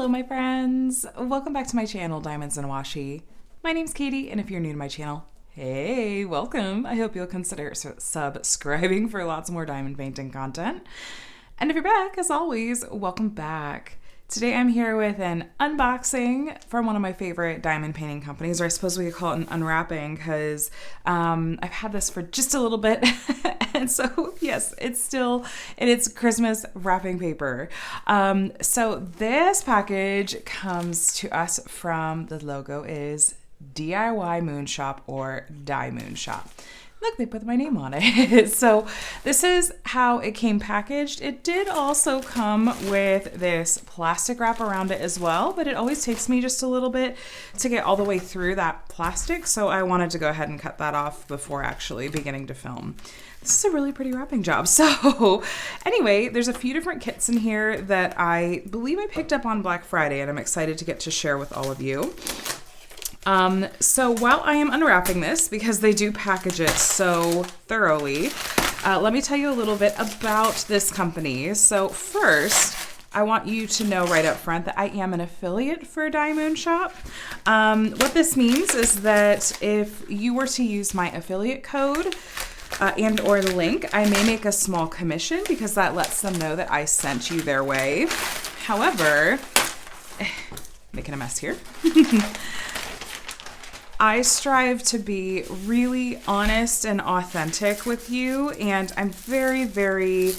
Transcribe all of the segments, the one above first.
Hello my friends, welcome back to my channel Diamonds and Washi. My name's Katie, and if you're new to my channel, hey, welcome. I hope you'll consider subscribing for lots more diamond painting content. And if you're back, as always, welcome back. Today I'm here with an unboxing from one of my favorite diamond painting companies, or I suppose we could call it an unwrapping, because I've had this for just a little bit. And so, yes, it's still in its Christmas wrapping paper. So this package comes to us from, the logo is DIYMoon Shop or DIYMoon Shop. Look, they put my name on it. So this is how it came packaged. It did also come with this plastic wrap around it as well, but it always takes me just a little bit to get all the way through that plastic. So I wanted to go ahead and cut that off before actually beginning to film. This is a really pretty wrapping job. So anyway, there's a few different kits in here that I believe I picked up on Black Friday, and I'm excited to get to share with all of you. So while I am unwrapping this, because they do package it so thoroughly, let me tell you a little bit about this company. So first, I want you to know right up front that I am an affiliate for DIYMoon Shop. What this means is that if you were to use my affiliate code and or link, I may make a small commission because that lets them know that I sent you their way. However, making a mess here. I strive to be really honest and authentic with you, and I'm very, very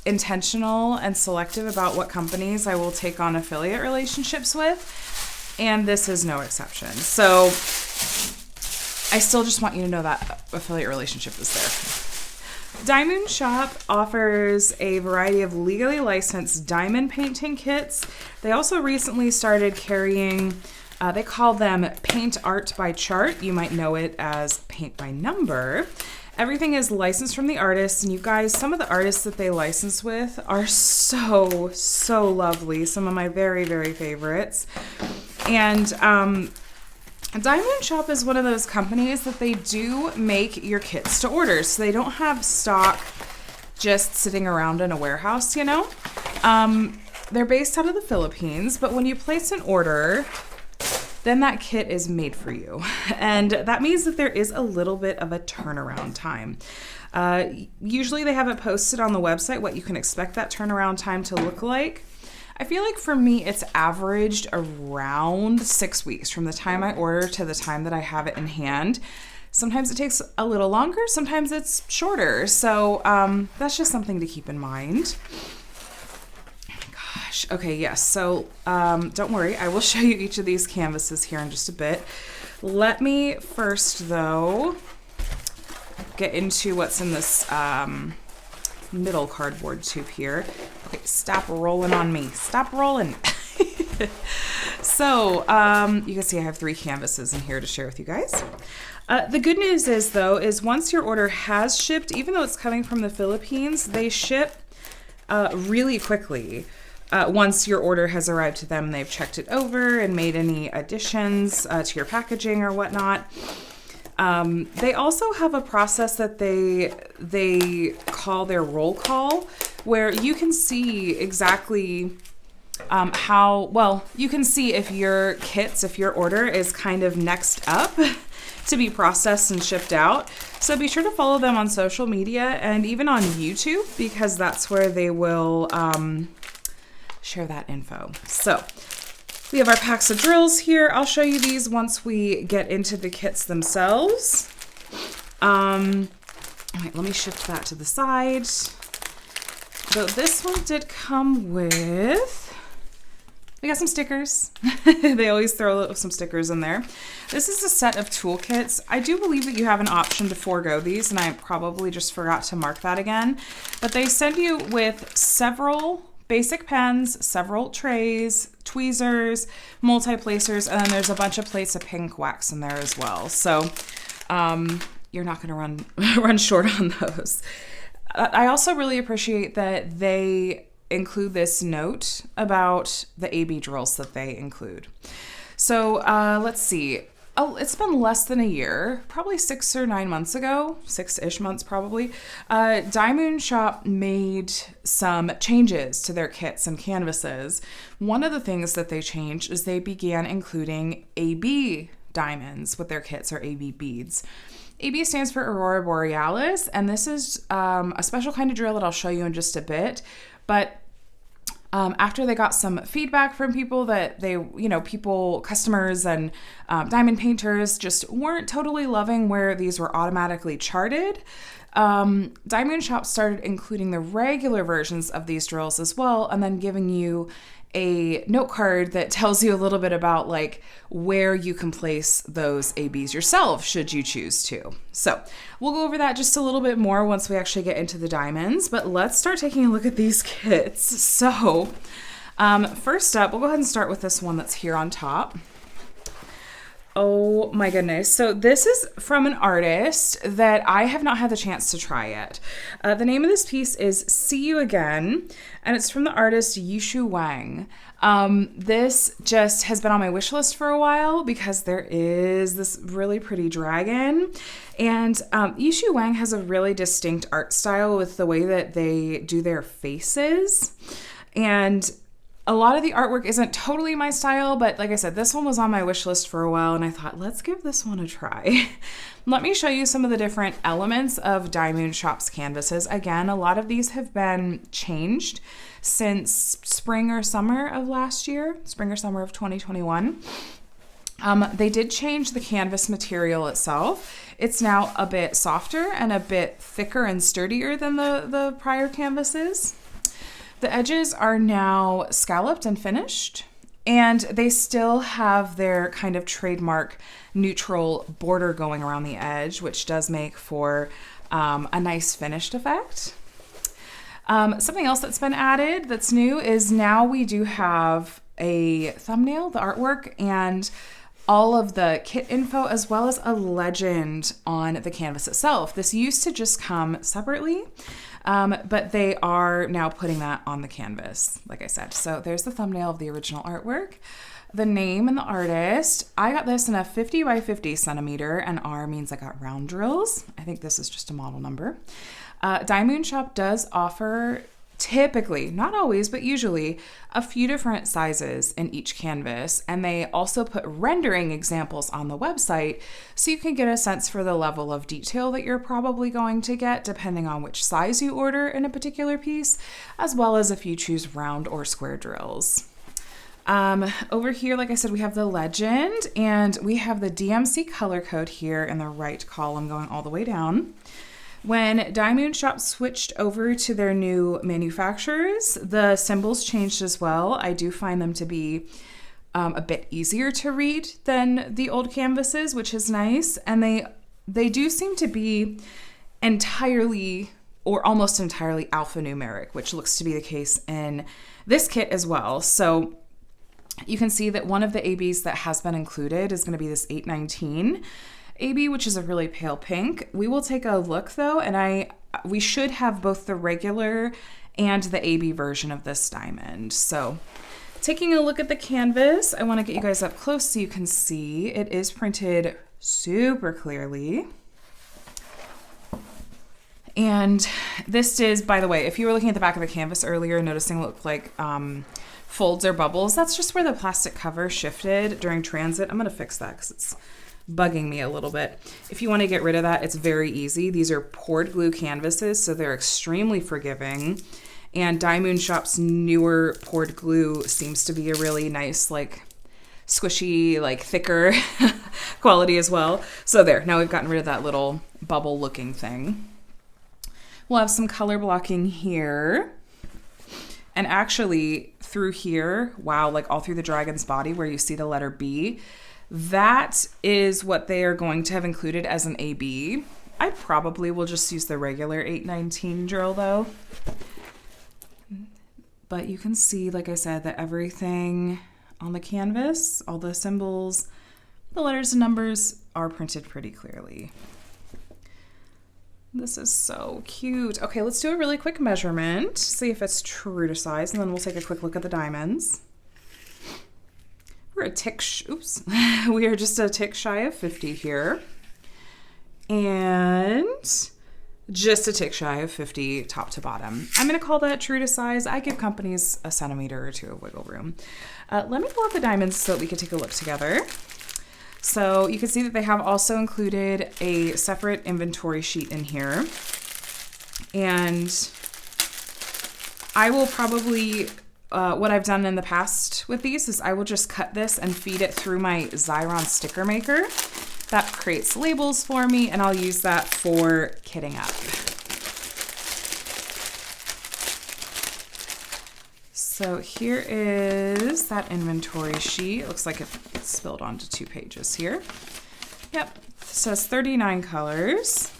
intentional and selective about what companies I will take on affiliate relationships with, and this is no exception. So I still just want you to know that affiliate relationship is there. DIYMoon Shop offers a variety of legally licensed diamond painting kits. They also recently started carrying they call them Paint Art by Chart. You might know it as Paint by Number. Everything is licensed from the artists, and you guys, some of the artists that they license with are so, so lovely. Some of my very, very favorites. And DIYMoon Shop is one of those companies that they do make your kits to order. So they don't have stock just sitting around in a warehouse, you know? They're based out of the Philippines, but when you place an order, then that kit is made for you. And that means that there is a little bit of a turnaround time. Usually they have it posted on the website what you can expect that turnaround time to look like. I feel like for me, it's averaged around 6 weeks from the time I order to the time that I have it in hand. Sometimes it takes a little longer, sometimes it's shorter. So that's just something to keep in mind. Okay, yes, so don't worry, I will show you each of these canvases here in just a bit. Let me first, though, get into what's in this middle cardboard tube here. Okay, stop rolling on me. Stop rolling. So, you can see I have 3 canvases in here to share with you guys. The good news is, though, is once your order has shipped, even though it's coming from the Philippines, they ship really quickly. Once your order has arrived to them, they've checked it over and made any additions to your packaging or whatnot. They also have a process that they call their roll call, where you can see exactly you can see if your kits, if your order is kind of next up to be processed and shipped out. So be sure to follow them on social media and even on YouTube, because that's where they will share that info. So we have our packs of drills here. I'll show you these once we get into the kits themselves. All right, let me shift that to the side. So this one did come with, we got some stickers. They always throw some stickers in there. This is a set of toolkits. I do believe that you have an option to forego these, and I probably just forgot to mark that again. But they send you with several basic pens, several trays, tweezers, multi-placers, and then there's a bunch of plates of pink wax in there as well. So you're not going to run short on those. I also really appreciate that they include this note about the AB drills that they include. So let's see. it's been less than a year, probably 6 or 9 months ago, 6-ish months probably. DIYMoon Shop made some changes to their kits and canvases. One of the things that they changed is they began including AB diamonds with their kits, or AB beads. AB stands for Aurora Borealis, and this is a special kind of drill that I'll show you in just a bit. But after they got some feedback from people that customers and diamond painters just weren't totally loving where these were automatically charted, DIYMoon Shop started including the regular versions of these drills as well, and then giving you a note card that tells you a little bit about like where you can place those ABs yourself should you choose to. So we'll go over that just a little bit more once we actually get into the diamonds, but let's start taking a look at these kits. So first up, we'll go ahead and start with this one that's here on top. Oh my goodness. So this is from an artist that I have not had the chance to try yet. The name of this piece is See You Again, and it's from the artist Yishu Wang. This just has been on my wish list for a while because there is this really pretty dragon. And Yishu Wang has a really distinct art style with the way that they do their faces. And a lot of the artwork isn't totally my style, but like I said, this one was on my wish list for a while, and I thought, let's give this one a try. Let me show you some of the different elements of DIYMoon Shop's canvases. Again, a lot of these have been changed since spring or summer of last year, spring or summer of 2021. They did change the canvas material itself. It's now a bit softer and a bit thicker and sturdier than the prior canvases. The edges are now scalloped and finished, and they still have their kind of trademark neutral border going around the edge, which does make for a nice finished effect. Something else that's been added that's new is now we do have a thumbnail, the artwork, and all of the kit info, as well as a legend on the canvas itself. This used to just come separately, but they are now putting that on the canvas, like I said. So there's the thumbnail of the original artwork, the name and the artist. I got this in a 50 by 50 centimeter, and R means I got round drills. I think this is just a model number. DIYMoon Shop does offer, typically, not always, but usually, a few different sizes in each canvas, and they also put rendering examples on the website so you can get a sense for the level of detail that you're probably going to get depending on which size you order in a particular piece, as well as if you choose round or square drills. Over here, like I said, we have the legend, and we have the DMC color code here in the right column going all the way down. When DIYMoon Shop switched over to their new manufacturers, the symbols changed as well. I do find them to be a bit easier to read than the old canvases, which is nice. And they do seem to be entirely or almost entirely alphanumeric, which looks to be the case in this kit as well. So you can see that one of the ABs that has been included is going to be this 819. AB, which is a really pale pink. We will take a look though, and we should have both the regular and the AB version of this diamond. So taking a look at the canvas, I want to get you guys up close so you can see. It is printed super clearly. And this is, by the way, if you were looking at the back of the canvas earlier, noticing it looked like folds or bubbles, that's just where the plastic cover shifted during transit. I'm going to fix that because it's bugging me a little bit. If you want to get rid of that, it's very easy. These are poured glue canvases, so they're extremely forgiving. And DIYMoon Shop's newer poured glue seems to be a really nice, like, squishy, like, thicker quality as well. So there, now we've gotten rid of that little bubble looking thing. We'll have some color blocking here. And actually through here, wow, like all through the dragon's body where you see the letter B, that is what they are going to have included as an AB. I probably will just use the regular 819 drill though. But you can see, like I said, that everything on the canvas, all the symbols, the letters and numbers are printed pretty clearly. This is so cute. Okay, let's do a really quick measurement, see if it's true to size, and then we'll take a quick look at the diamonds. we're a tick, oops, we are just a tick shy of 50 here. And just a tick shy of 50 top to bottom. I'm going to call that true to size. I give companies a centimeter or two of wiggle room. Let me pull out the diamonds so that we can take a look together. So you can see that they have also included a separate inventory sheet in here. And I will probably, what I've done in the past with these is I will just cut this and feed it through my Xyron sticker maker. That creates labels for me, and I'll use that for kitting up. So here is that inventory sheet. It looks like it spilled onto 2 pages here. Yep, it says 39 colors.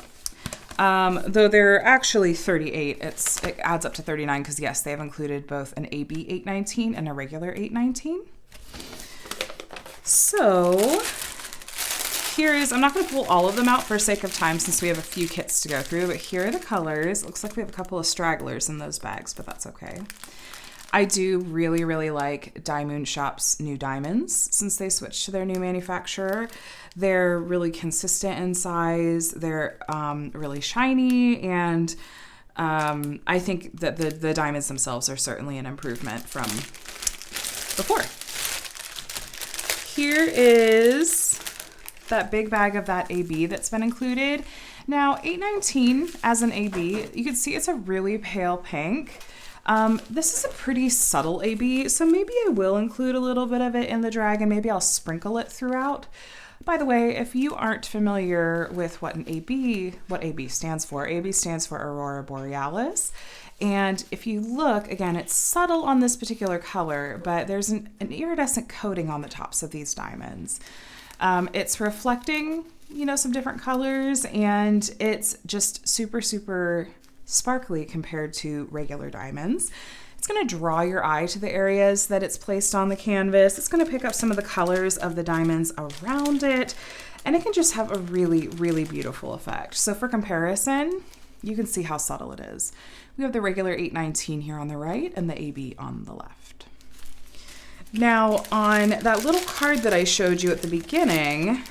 Though there are actually 38, it adds up to 39 because yes, they have included both an AB 819 and a regular 819. So here is, I'm not going to pull all of them out for sake of time since we have a few kits to go through, but here are the colors. It looks like we have a couple of stragglers in those bags, but that's okay. I do really, really like DIYMoon Shop's new diamonds since they switched to their new manufacturer. They're really consistent in size. They're really shiny, and I think that the diamonds themselves are certainly an improvement from before. Here is that big bag of that AB that's been included. Now, 819 as an AB, you can see it's a really pale pink. This is a pretty subtle AB, so maybe I will include a little bit of it in the drag and maybe I'll sprinkle it throughout. By the way, if you aren't familiar with what AB stands for, AB stands for Aurora Borealis. And if you look, again, it's subtle on this particular color, but there's an iridescent coating on the tops of these diamonds. It's reflecting, you know, some different colors, and it's just super, super sparkly compared to regular diamonds. It's going to draw your eye to the areas that it's placed on the canvas. It's going to pick up some of the colors of the diamonds around it, and it can just have a really, really beautiful effect. So for comparison, you can see how subtle it is. We have the regular 819 here on the right and the AB on the left. Now, on that little card that I showed you at the beginning,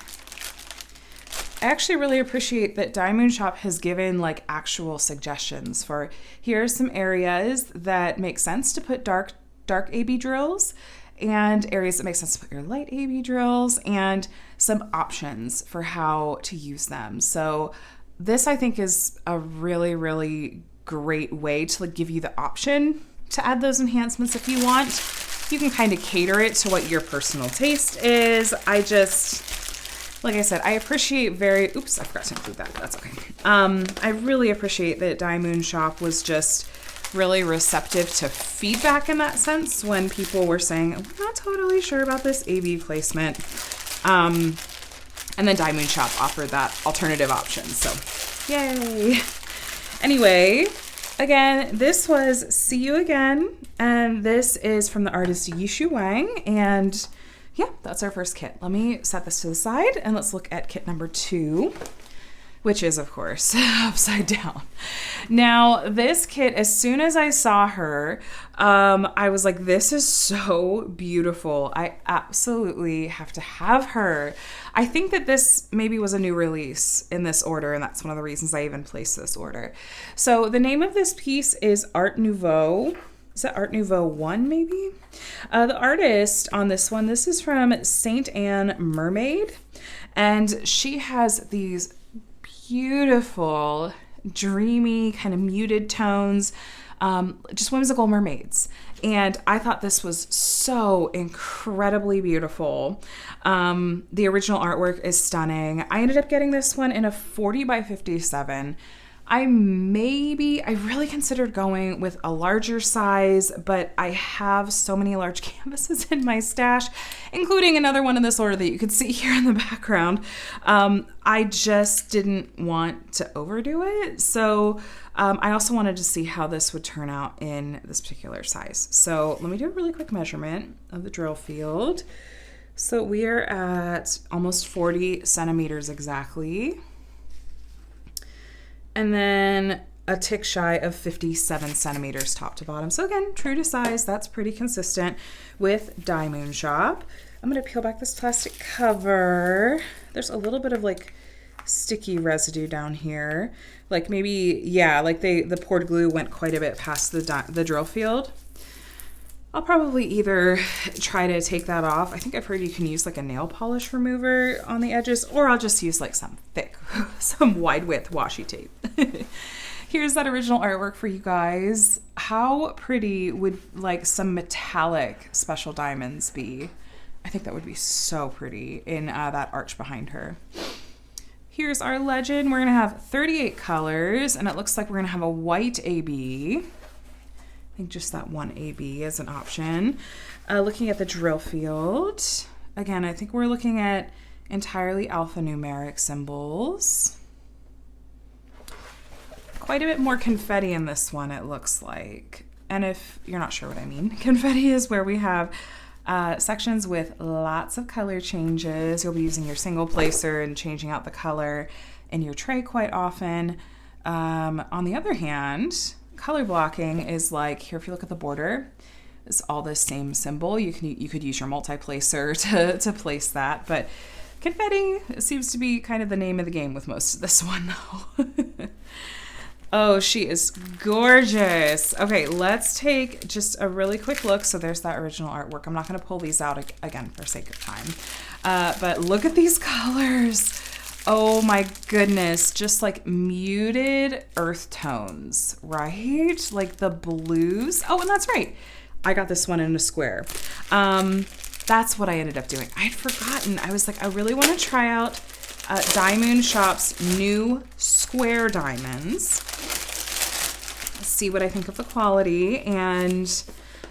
I actually really appreciate that DIYMoon Shop has given like actual suggestions for here are some areas that make sense to put dark AB drills and areas that make sense to put your light AB drills and some options for how to use them. So this I think is a really, really great way to like give you the option to add those enhancements if you want. You can kind of cater it to what your personal taste is. Like I said, I appreciate oops, I forgot to include that. That's okay. I really appreciate that DIYMoon Shop was just really receptive to feedback in that sense when people were saying, I'm not totally sure about this AB placement. And then DIYMoon Shop offered that alternative option. So yay. Anyway, again, this was See You Again. And this is from the artist Yishu Wang. And yeah, that's our first kit. Let me set this to the side and let's look at kit number 2, which is, of course, upside down. Now, this kit, as soon as I saw her, I was like, this is so beautiful. I absolutely have to have her. I think that this maybe was a new release in this order, and that's one of the reasons I even placed this order. So the name of this piece is Art Nouveau. Is that Art Nouveau 1 maybe? The artist on this one, this is from Saint Anne Mermaid, and she has these beautiful, dreamy, kind of muted tones, just whimsical mermaids. And I thought this was so incredibly beautiful. The original artwork is stunning. I ended up getting this one in a 40 by 57. I really considered going with a larger size, but I have so many large canvases in my stash, including another one in this order that you could see here in the background. I just didn't want to overdo it. So I also wanted to see how this would turn out in this particular size. So let me do a really quick measurement of the drill field. So we are at almost 40 centimeters exactly. And then a tick shy of 57 centimeters top to bottom. So again, true to size, that's pretty consistent with DIYMoon Shop. I'm going to peel back this plastic cover. There's a little bit of like sticky residue down here. Like maybe, yeah, like the poured glue went quite a bit past the drill field. I'll probably either try to take that off. I think I've heard you can use like a nail polish remover on the edges, or I'll just use like some thick, some wide width washi tape. Here's that original artwork for you guys. How pretty would like some metallic special diamonds be? I think that would be so pretty in that arch behind her. Here's our legend. We're gonna have 38 colors, and it looks like we're gonna have a white AB. I think just that one AB is an option. Looking at the drill field, again, I think we're looking at entirely alphanumeric symbols. Quite a bit more confetti in this one, it looks like. And if you're not sure what I mean, confetti is where we have sections with lots of color changes. You'll be using your single placer and changing out the color in your tray quite often. On the other hand, color blocking is like, here if you look at the border, it's all the same symbol. You could use your multi-placer to place that, but confetti seems to be kind of the name of the game with most of this one though. Oh, she is gorgeous. Okay, let's take just a really quick look. So there's that original artwork. I'm not going to pull these out again for sake of time. But look at these colors. Oh my goodness. Just like muted earth tones, right? Like the blues. Oh, and that's right. I got this one in a square. That's what I ended up doing. I had forgotten. I was like, I really want to try out DIYMoon Shop's new square diamonds. Let's see what I think of the quality. And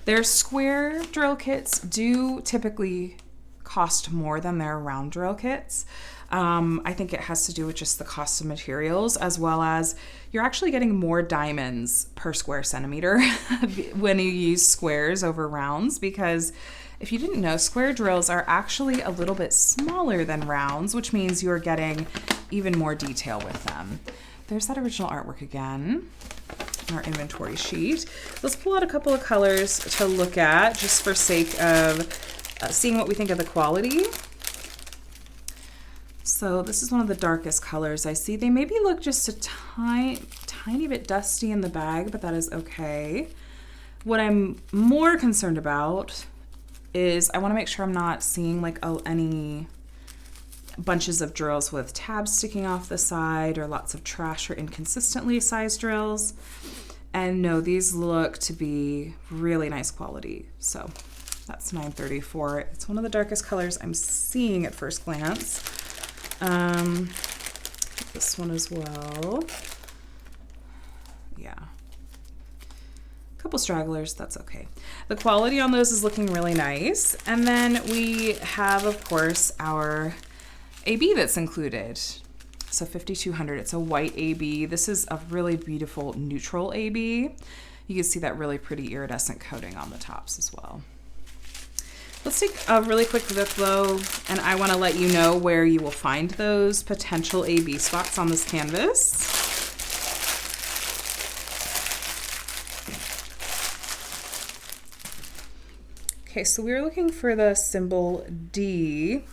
their square drill kits do typically cost more than their round drill kits. I think it has to do with just the cost of materials, as well as you're actually getting more diamonds per square centimeter when you use squares over rounds, because if you didn't know, square drills are actually a little bit smaller than rounds, which means you're getting even more detail with them. There's that original artwork again in our inventory sheet. Let's pull out a couple of colors to look at just for sake of seeing what we think of the quality. So this is one of the darkest colors I see. They maybe look just a tiny bit dusty in the bag, but that is okay. What I'm more concerned about is I want to make sure I'm not seeing like any bunches of drills with tabs sticking off the side, or lots of trash or inconsistently sized drills. And no, these look to be really nice quality. So that's 934. It's one of the darkest colors I'm seeing at first glance. This one as well. Yeah. Couple stragglers, that's okay. The quality on those is looking really nice. And then we have, of course, our AB that's included. So 5200, it's a white AB. This is a really beautiful neutral AB. You can see that really pretty iridescent coating on the tops as well. Let's take a really quick look though, and I want to let you know where you will find those potential AB spots on this canvas. Okay, so we were looking for the symbol D.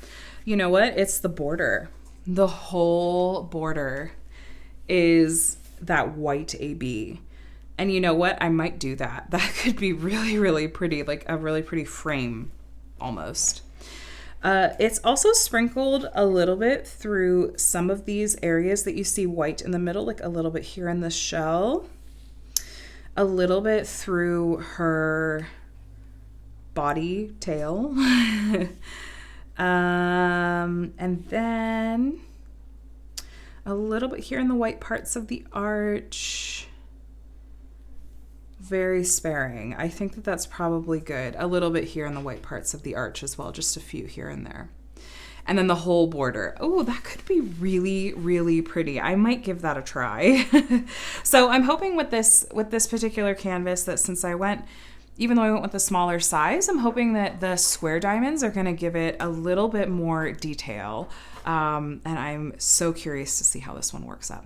You know what? It's the border. The whole border is that white AB. And you know what? I might do that. That could be really, really pretty, like a really pretty frame almost. It's also sprinkled a little bit through some of these areas that you see white in the middle, like a little bit here in the shell, a little bit through her body tail. And then a little bit here in the white parts of the arch. Very sparing. I think that that's probably good. A little bit here in the white parts of the arch as well, just a few here and there. And then the whole border. Oh, that could be really, really pretty. I might give that a try. So I'm hoping with this particular canvas that since even though I went with a smaller size, I'm hoping that the square diamonds are going to give it a little bit more detail. And I'm so curious to see how this one works out.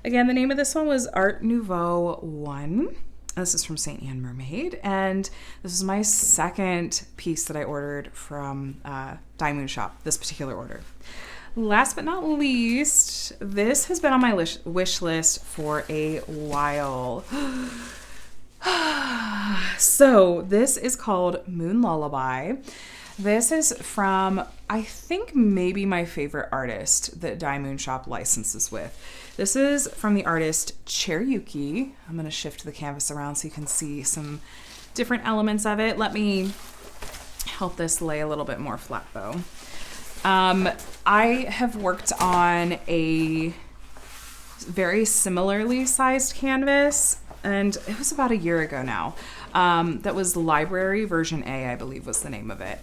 Again, the name of this one was Art Nouveau 1. This is from St. Anne Mermaid, and this is my second piece that I ordered from DIYMoon Shop, this particular order. Last but not least, this has been on my wish list for a while. So this is called Moon Lullaby. This is from, I think, maybe my favorite artist that DIYMoon Shop licenses with. This is from the artist Cherryuki. I'm going to shift the canvas around so you can see some different elements of it. Let me help this lay a little bit more flat though. I have worked on a very similarly sized canvas, and it was about a year ago now. That was Library version A, I believe was the name of it,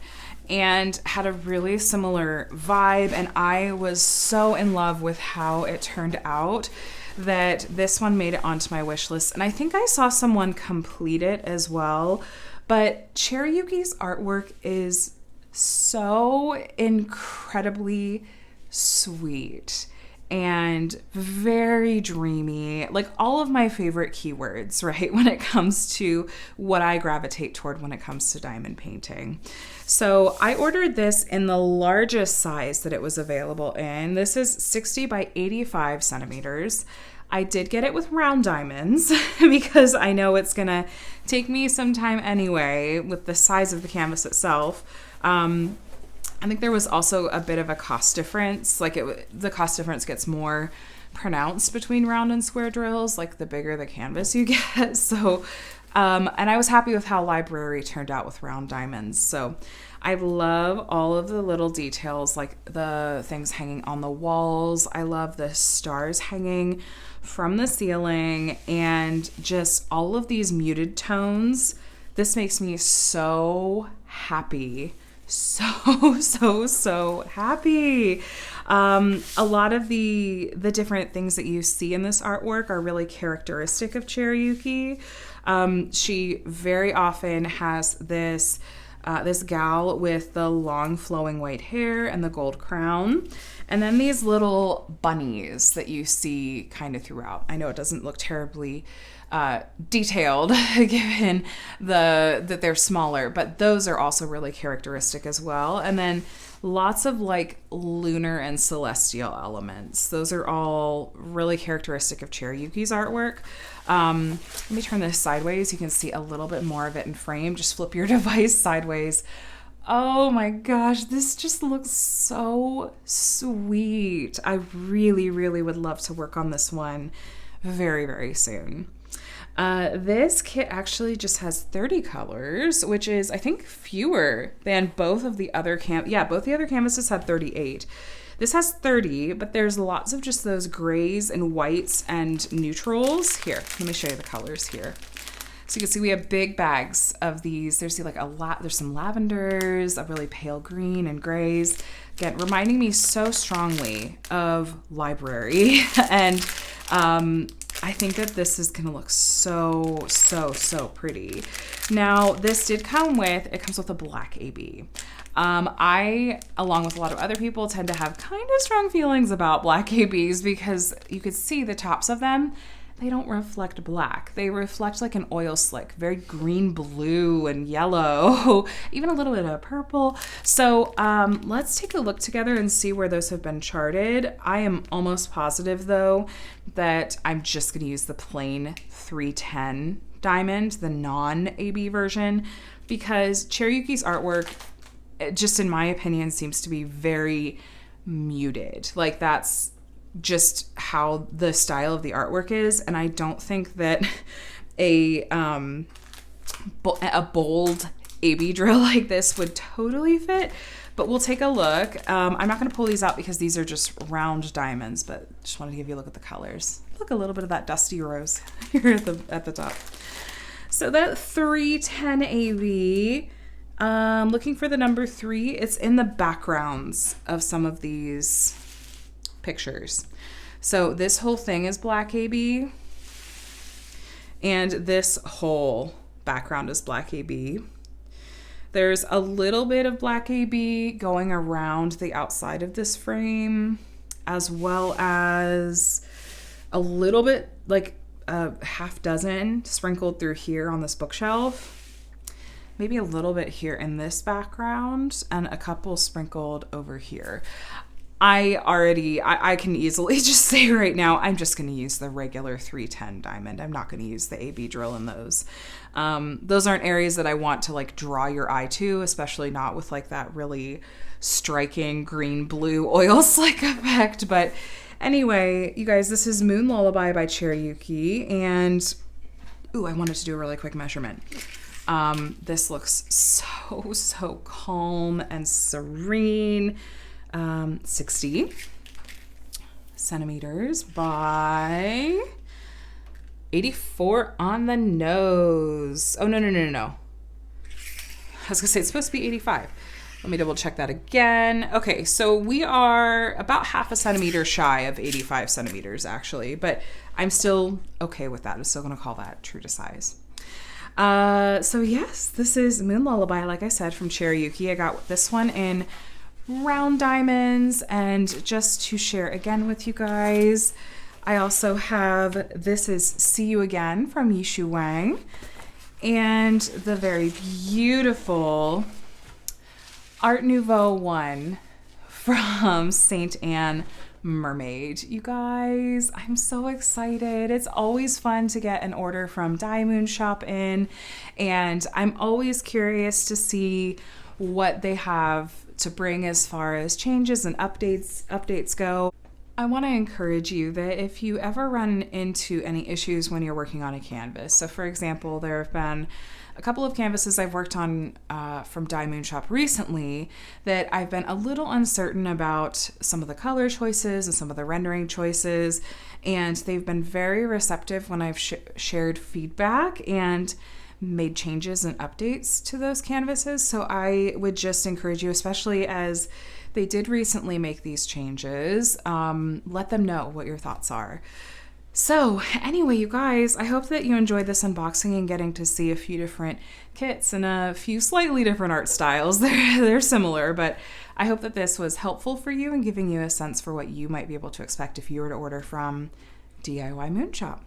and had a really similar vibe, and I was so in love with how it turned out that this one made it onto my wish list, and I think I saw someone complete it as well. But Cherryuki's artwork is so incredibly sweet and very dreamy, like all of my favorite keywords, right, when it comes to what I gravitate toward when it comes to diamond painting. So I ordered this in the largest size that it was available in. This is 60 by 85 centimeters. I did get it with round diamonds because I know it's gonna take me some time anyway with the size of the canvas itself. I think there was also a bit of a cost difference. Like the cost difference gets more pronounced between round and square drills, like the bigger the canvas you get. So, and I was happy with how Library turned out with round diamonds. So I love all of the little details, like the things hanging on the walls. I love the stars hanging from the ceiling and just all of these muted tones. This makes me so happy. So happy. A lot of the different things that you see in this artwork are really characteristic of Cherryuki. She very often has this gal with the long flowing white hair and the gold crown, and then these little bunnies that you see kind of throughout. I know it doesn't look terribly detailed given that they're smaller, but those are also really characteristic as well. And then lots of like lunar and celestial elements. Those are all really characteristic of Cherryuki's artwork. Let me turn this sideways. You can see a little bit more of it in frame. Just flip your device sideways. Oh my gosh, this just looks so sweet. I really, really would love to work on this one very, very soon. This kit actually just has 30 colors, which is, I think, fewer than both of the other both the other canvases had 38. This has 30, but there's lots of just those grays and whites and neutrals. Here, let me show you the colors here. So you can see we have big bags of these. There's like there's some lavenders, a really pale green and grays. Again, reminding me so strongly of Library. And I think that this is gonna look so pretty. Now, this did come with a black AB. I, along with a lot of other people, tend to have kind of strong feelings about black ABs because you could see the tops of them. They don't reflect black. They reflect like an oil slick, very green, blue, and yellow, even a little bit of purple. So let's take a look together and see where those have been charted. I am almost positive, though, that I'm just going to use the plain 310 diamond, the non-AB version, because Cherryuki's artwork, just in my opinion, seems to be very muted. Like that's just how the style of the artwork is, and I don't think that a bold AB drill like this would totally fit, but we'll take a look. I'm not going to pull these out because these are just round diamonds, but just wanted to give you a look at the colors. Look, a little bit of that dusty rose here at the top. So that 310 AB, looking for the number 3, it's in the backgrounds of some of these pictures. So this whole thing is black AB, and this whole background is black AB. There's a little bit of black AB going around the outside of this frame, as well as a little bit, like a half dozen sprinkled through here on this bookshelf, maybe a little bit here in this background, and a couple sprinkled over here. I can easily just say right now, I'm just going to use the regular 310 diamond. I'm not going to use the AB drill in those. Those aren't areas that I want to like draw your eye to, especially not with like that really striking green blue oil slick effect. But anyway, you guys, this is Moon Lullaby by Cherryuki, and ooh, I wanted to do a really quick measurement. This looks so calm and serene. 60 centimeters by 84 on the nose. Oh, no. I was gonna say it's supposed to be 85. Let me double check that again. Okay, so we are about half a centimeter shy of 85 centimeters actually, but I'm still okay with that. I'm still gonna call that true to size. So yes, this is Moon Lullaby, like I said, from Cherryuki. I got this one in round diamonds, and just to share again with you guys, I also have, this is See You Again from Yishu Wang, and the very beautiful Art Nouveau one from Saint Anne Mermaid. You guys, I'm so excited. It's always fun to get an order from DIYMoon Shop in, and I'm always curious to see what they have to bring as far as changes and updates go. I want to encourage you that if you ever run into any issues when you're working on a canvas, so for example, there have been a couple of canvases I've worked on from DIYMoon Shop recently that I've been a little uncertain about some of the color choices and some of the rendering choices, and they've been very receptive when I've shared feedback and made changes and updates to those canvases. So I would just encourage you, especially as they did recently make these changes, let them know what your thoughts are. So anyway, you guys, I hope that you enjoyed this unboxing and getting to see a few different kits and a few slightly different art styles. They're similar, but I hope that this was helpful for you and giving you a sense for what you might be able to expect if you were to order from DIYMoon Shop.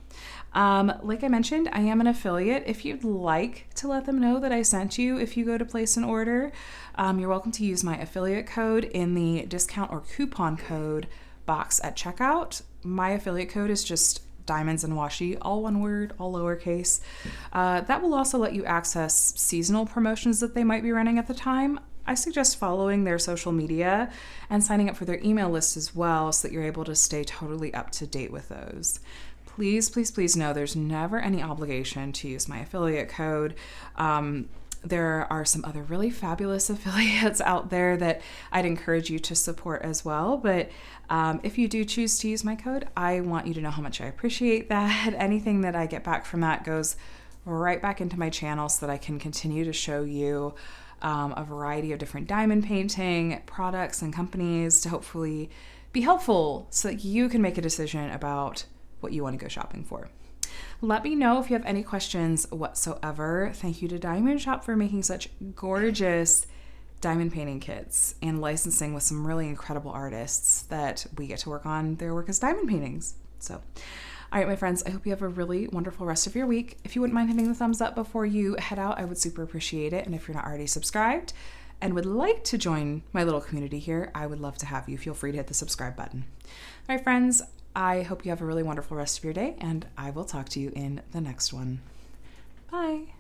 Like I mentioned, I am an affiliate. If you'd like to let them know that I sent you, if you go to place an order, you're welcome to use my affiliate code in the discount or coupon code box at checkout. My affiliate code is just Diamonds and Washi, all one word, all lowercase. That will also let you access seasonal promotions that they might be running at the time. I suggest following their social media and signing up for their email list as well so that you're able to stay totally up to date with those. Please know there's never any obligation to use my affiliate code. There are some other really fabulous affiliates out there that I'd encourage you to support as well. But if you do choose to use my code, I want you to know how much I appreciate that. Anything that I get back from that goes right back into my channel so that I can continue to show you a variety of different diamond painting products and companies to hopefully be helpful so that you can make a decision about what you want to go shopping for. Let me know if you have any questions whatsoever. Thank you to DIYMoon Shop for making such gorgeous diamond painting kits and licensing with some really incredible artists that we get to work on their work as diamond paintings. So, all right, my friends, I hope you have a really wonderful rest of your week. If you wouldn't mind hitting the thumbs up before you head out, I would super appreciate it. And if you're not already subscribed and would like to join my little community here, I would love to have you. Feel free to hit the subscribe button. All right, friends, I hope you have a really wonderful rest of your day, and I will talk to you in the next one. Bye.